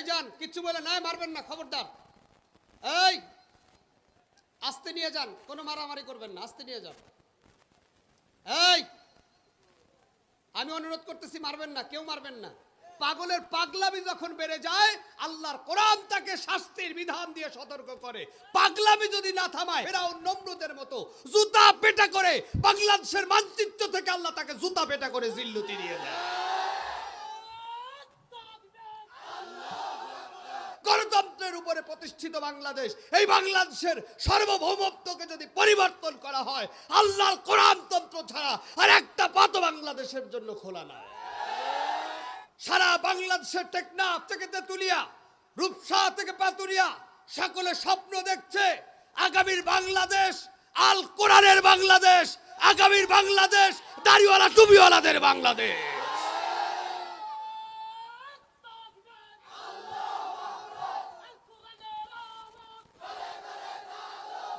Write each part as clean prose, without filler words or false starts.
ভাইজান কিচ্ছু বলে নাই, মারবেন না, খবরদার। এই আস্তে নিয়ে যান, কোনো মারামারি করবেন না, আস্তে নিয়ে যান। এই আমি অনুরোধ করতেছি, মারবেন না, কেউ মারবেন না। পাগলের পাগলামি যখন বেড়ে যায়, আল্লাহর কোরআন তাকে শাস্তির বিধান দিয়ে সতর্ক করে। পাগলামি যদি না থামায়, ফেরাউন নমরুদের মতো জুতা পেটা করে বাংলাদেশের মানচিত্র থেকে আল্লাহ তাকে জুতা পেটা করে জিল্লুতি দিয়ে দেয়। গণতন্ত্রের উপরে প্রতিষ্ঠিত বাংলাদেশ, এই বাংলাদেশের সার্বভৌমত্বকে যদি পরিবর্তন করা হয়, আল্লাহর কোরআনতন্ত্র ছাড়া আর একটা পাত বাংলাদেশের জন্য খোলা নাই। সারা বাংলাদেশের টেকনাফ থেকে তেতুলিয়া, রূপসা থেকে পাতুরিয়া সকলে স্বপ্ন দেখছে আগামীর বাংলাদেশ আল কোরআনের বাংলাদেশ, আগামীর বাংলাদেশ দাড়িওয়ালা টুপিওয়ালাদের বাংলাদেশ।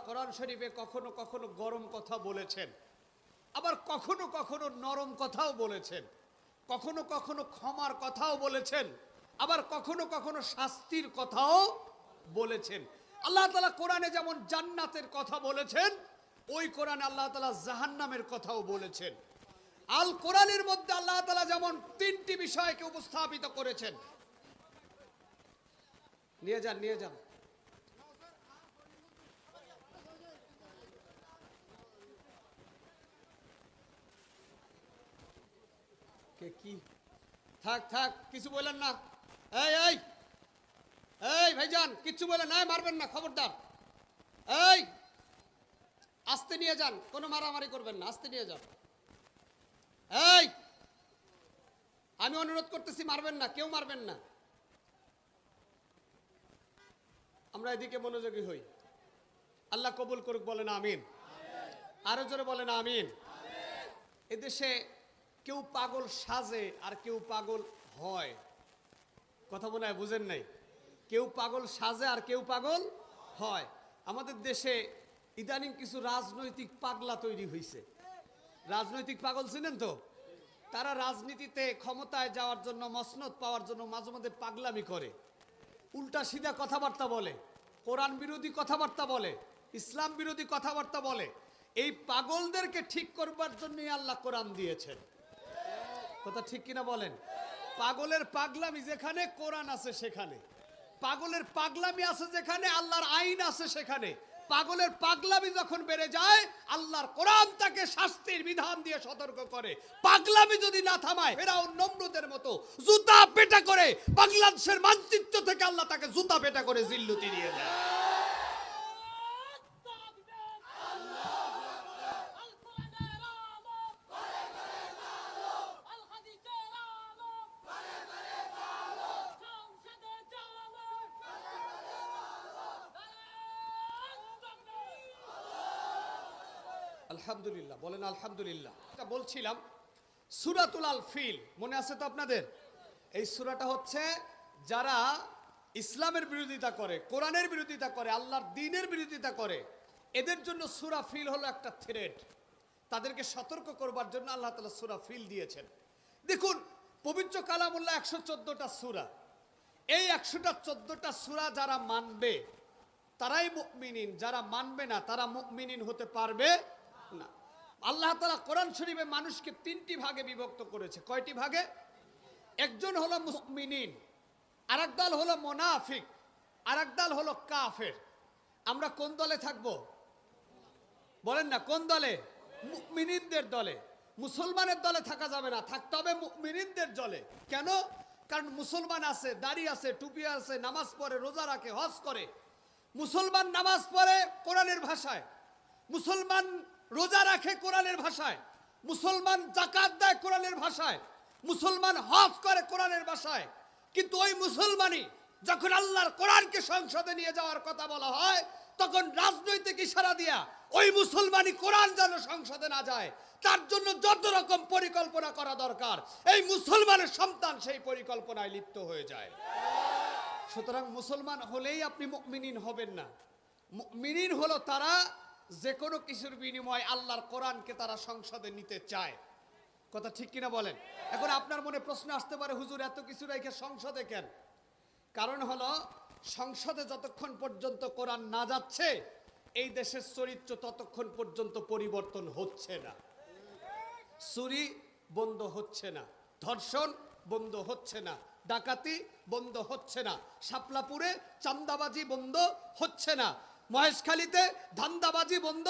কোরআন শরীফে কখনো কখনো গরম কথা বলেছেন, আবার কখনো কখনো নরম কথাও বলেছেন, কখনো কখনো ক্ষমার কথাও বলেছেন, আবার কখনো কখনো শাস্তির কথাও বলেছেন। আল্লাহ তাআলা কোরআনে যেমন জান্নাতের কথা বলেছেন, ওই কোরআনে আল্লাহ তাআলা জাহান্নামের কথাও বলেছেন। আল কোরআনের মধ্যে আল্লাহ তাআলা যেমন তিনটি বিষয়কে উপস্থাপিত করেছেন। নিয়ে যান, নিয়ে যান। কি থাক থাক, কিছু বলেন না। এই এই এই ভাইজান কিচ্ছু বলে নাই, মারবেন না, খবরদার। এই আস্তে নিয়ে যান, কোনো মারামারি করবেন না, আস্তে নিয়ে যান। এই আমি অনুরোধ করতেছি, মারবেন না, কেউ মারবেন না। আমরা এদিকে মনোযোগী হই। আল্লাহ কবুল করুক, বলেন আমিন। আরো জোরে বলেন আমিন। এদেশে কেউ পাগল সাজে আর কেউ পাগল হয়, কথা মনে হয় বুঝেন নাই। কেউ পাগল সাজে আর কেউ পাগল হয়। আমাদের দেশে ইদানিং কিছু রাজনৈতিক পাগলা তৈরি হয়েছে। রাজনৈতিক পাগল ছিলেন তো, তারা রাজনীতিতে ক্ষমতায় যাওয়ার জন্য, মসনদ পাওয়ার জন্য মাঝে মধ্যে পাগলামি করে, উল্টা সিধা কথাবার্তা বলে, কোরআন বিরোধী কথাবার্তা বলে, ইসলাম বিরোধী কথাবার্তা বলে। এই পাগলদেরকে ঠিক করবার জন্যই আল্লাহ কোরআন দিয়েছেন, কথা ঠিক কিনা বলেন? পাগলের পাগলামি যেখানে, কোরআন আছে সেখানে। পাগলের পাগলামি আছে যেখানে, আল্লাহর আইন আছে সেখানে। পাগলের পাগলামি যখন বেড়ে যায়, আল্লাহর কোরআন তাকে শাস্তির বিধান দিয়ে সতর্ক করে। পাগলামি যদি না থামায়, ফেরাউন নমরুদের মতো জুতা পেটা করে বাংলাদেশের মানচিত্র থেকে আল্লাহ তাকে জুতা পেটা করে জিল্লুতি দিয়ে দেয়। আলহামদুলিল্লাহ, বলেন আলহামদুলিল্লাহ। এটা বলছিলাম সূরাতুল আল ফিল, মনে আছে তো আপনাদের? এই সূরাটা হচ্ছে যারা ইসলামের বিরোধিতা করে, কোরআনের বিরোধিতা করে, আল্লাহর দ্বীনের বিরোধিতা করে, এদের জন্য সূরা ফিল হলো একটা থ্রেট। তাদেরকে সতর্ক করবার জন্য আল্লাহ তাআলা সূরা ফিল দিয়েছেন। দেখুন, পবিত্র কালামুল্লাহ 114টা সূরা। এই 114টা সূরা যারা মানবে তারাই মুমিনিন, যারা মানবে না তারা মুমিনিন হতে পারবে না। আল্লাহ তাআলা কোরআন শরীফে মানুষকে তিনটি ভাগে বিভক্ত করেছে। কয়টি ভাগে? একজন হলো মুমিনিন, আরেক দল হলো মুনাফিক, আরেক দল হলো কাফের। আমরা কোন দলে থাকবো বলেন না? কোন দলে? মুমিনিনদের দলে। মুসলমানের দলে থাকা যাবে না, থাকতে হবে মুমিনিনদের দলে। কেন? কারণ মুসলমান আছে, দাড়ি আছে, টুপি আছে, নামাজ পড়ে, রোজা রাখে, হজ করে। মুসলমান নামাজ পড়ে কোরআনের ভাষায়, মুসলমান রোজা রাখে কোরআনের ভাষায়, মুসলমান যাকাত দেয় কোরআনের ভাষায়, মুসলমান হজ করে কোরআনের ভাষায়। কিন্তু ওই মুসলমানই যখন আল্লাহর কোরআনকে সংসদে নিয়ে যাওয়ার কথা বলা হয়, তখন রাজনৈতিক ইশারা দিয়া ওই মুসলমানই কোরআন যেন সংসদে না যায়, তার জন্য যত রকম পরিকল্পনা করা দরকার, এই মুসলমানের সন্তান সেই পরিকল্পনায় লিপ্ত হয়ে যায়। সুতরাং মুসলমান হলেই আপনি মুমিনিন হবেন না। মুমিনিন হলো তারা যে কোনো কিছুর বিনিময়ে আল্লাহর কোরআনকে তারা সংসদে নিতে চায়। কথা ঠিক কিনা বলেন? এখন আপনার মনে প্রশ্ন আসতে পারে, হুজুর এত কিছু রেখে সংসদে কেন? কারণ হলো সংসদে যতক্ষণ পর্যন্ত কোরআন না যাচ্ছে এই দেশের চরিত্র ততক্ষণ পর্যন্ত পরিবর্তন হচ্ছে না। চুরি বন্ধ হচ্ছে না, ধর্ষণ বন্ধ হচ্ছে না, ডাকাতি বন্ধ হচ্ছে না, শাপলাপুরে চাঁদাবাজি বন্ধ হচ্ছে না, মহেশখালীতে ধান্দাবাজি বন্ধ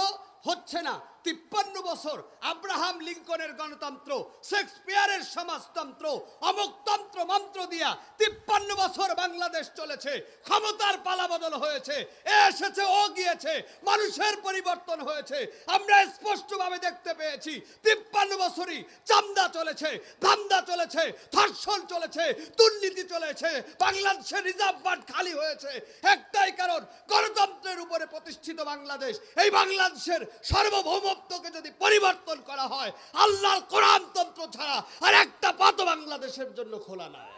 হচ্ছে না। 53 বছর আব্রাহাম লিঙ্কনের গণতন্ত্র, শেক্সপিয়ারের সমাজতন্ত্র, অমুকতন্ত্র মন্ত্র দিয়া 53 বছর বাংলাদেশ চলেছে। ক্ষমতার পালাবদল হয়েছে, এসেছে ও গিয়েছে, মানুষের পরিবর্তন হয়েছে। আমরা স্পষ্টভাবে দেখতে পেয়েছি 53 বছরই চাঁদা চলেছে, ধান্দা চলেছে, ধর্ষণ চলেছে, দুর্নীতি চলেছে, বাংলাদেশের রিজার্ভ ফান্ড খালি হয়েছে। একটাই কারণ, গণতন্ত্রের উপরে প্রতিষ্ঠিত বাংলাদেশ। এই বাংলাদেশের সার্বভৌমত্বকে যদি পরিবর্তন করা হয়, আল্লাহর কোরআনতন্ত্র ছাড়া আর একটা পাত বাংলাদেশের জন্য খোলা নাই।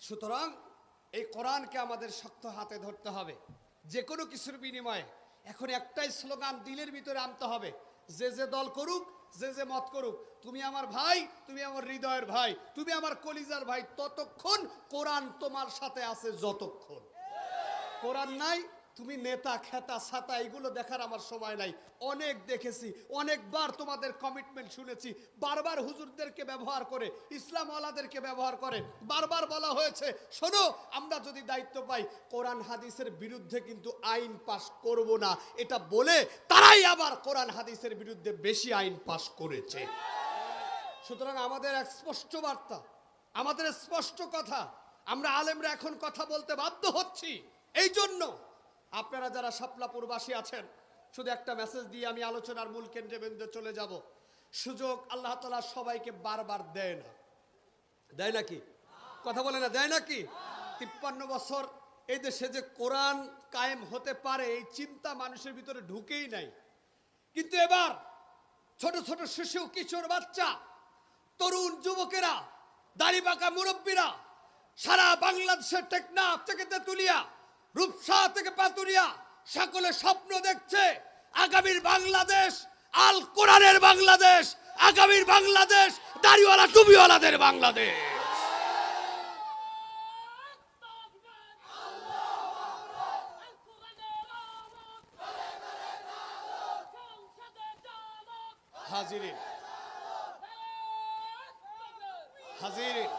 সুতরাং এই কোরআনকে আমাদের শক্ত হাতে ধরতে হবে। যে কোনো কিছুর বিনিময়ে এখন একটাই স্লোগান দিলের ভিতরে আনতে হবে, যে যে দল করুক, যে যে মত করুক, তুমি আমার ভাই, তুমি আমার হৃদয়ের ভাই, তুমি আমার কলিজার ভাই, ততক্ষণ কোরআন তোমার সাথে আছে। যতক্ষণ কোরআন নাই, তুমি নেতা খেতা ছাতা এগুলো দেখার আমার সময় নাই। অনেক দেখেছি, অনেকবার তোমাদের কমিটমেন্ট শুনেছি, বারবার হুজুরদেরকে ব্যবহার করে, ইসলামওয়ালাদেরকে ব্যবহার করে বারবার বলা হয়েছে, শোনো, আমরা যদি দায়িত্ব পাই কোরআন হাদিসের বিরুদ্ধে কিন্তু আইন পাশ করব না। এটা বলে তারাই আবার কোরআন হাদিসের বিরুদ্ধে বেশি আইন পাশ করেছে। সুতরাং আমাদের এক স্পষ্ট বার্তা, আমাদের স্পষ্ট কথা, আমরা আলেমরা এখন কথা বলতে বাধ্য হচ্ছি। এই জন্য আপনারা যারা শাপলাপুরবাসী আছেন, শুধু একটা মেসেজ দিয়ে আমি আলোচনার মূল কেন্দ্রে চলে যাব। সুযোগ আল্লাহ তাআলা সবাইকে বারবার দেয় না, দেয় নাকি? কথা বলে না, দেয় নাকি? 53 বছর এই দেশে যে কোরআন কায়েম হতে পারে এই চিন্তা মানুষের ভিতরে ঢুকেই নাই। কিন্তু এবার ছোট ছোট শিশু, কিশোর বাচ্চা, তরুণ যুবকেরা, দাড়িপাকা মুরব্বীরা সারা বাংলাদেশের টেকনাফ থেকে তেতুলিয়া, রূপসা থেকে পাতুরিয়া সকলে স্বপ্ন দেখছে আগামীর বাংলাদেশ আল কোরআনের বাংলাদেশ, আগামীর বাংলাদেশ দাড়িওয়ালা টুপিওয়ালাদের বাংলাদেশ। হাজিরিন, হাজিরিন,